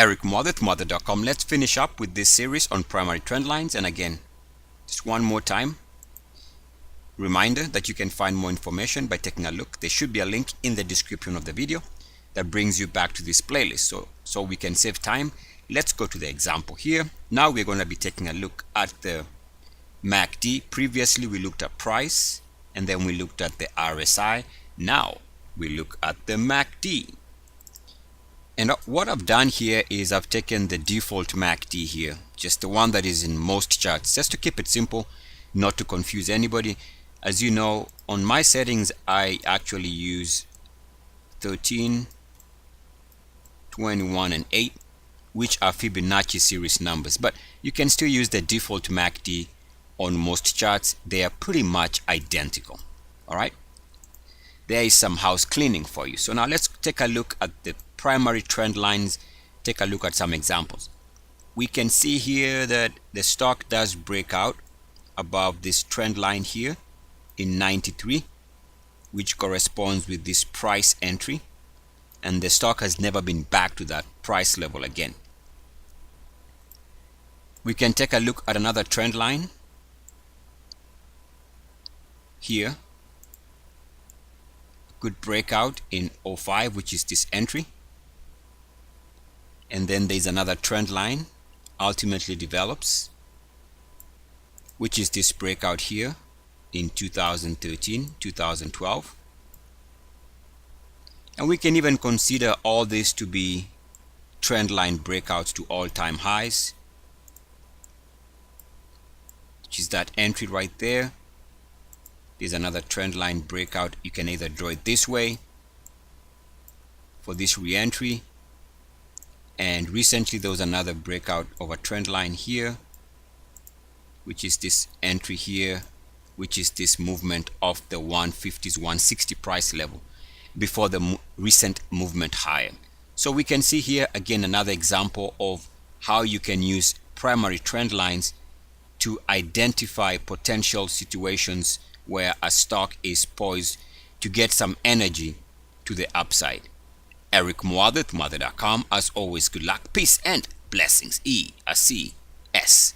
Eric Muathe, Muathe.com. Let's finish up with this series on primary trend lines. And again, just one more time, reminder that you can find more information by taking a look. There should be a link in the description of the video that brings you back to this playlist. So we can save time. Let's go to the example here. Now we're going to be taking a look at the MACD. Previously we looked at price and then we looked at the RSI. Now we look at the MACD. And what I've done here is I've taken the default MACD here, just the one that is in most charts, just to keep it simple, not to confuse anybody. As you know, on my settings, I actually use 13, 21, and 8, which are Fibonacci series numbers. But you can still use the default MACD on most charts. They are pretty much identical. All right. There is some house cleaning for you. So now let's take a look at the primary trend lines, take a look at some examples. We can see here that the stock does break out above this trend line here in 93, which corresponds with this price entry, and the stock has never been back to that price level again. We can take a look at another trend line here. Good breakout in 05, which is this entry, and then there's another trend line ultimately develops, which is this breakout here in 2013, 2012, and we can even consider all this to be trend line breakouts to all-time highs, which is that entry right there. There's another trend line breakout. You can either draw it this way for this re-entry, and recently there was another breakout of a trend line here, which is this entry here, which is this movement of the 150s 160 price level before the recent movement higher. So we can see here again another example of how you can use primary trend lines to identify potential situations where a stock is poised to get some energy to the upside. Eric Muathe, Muathe.com. As always, good luck, peace, and blessings. EACS.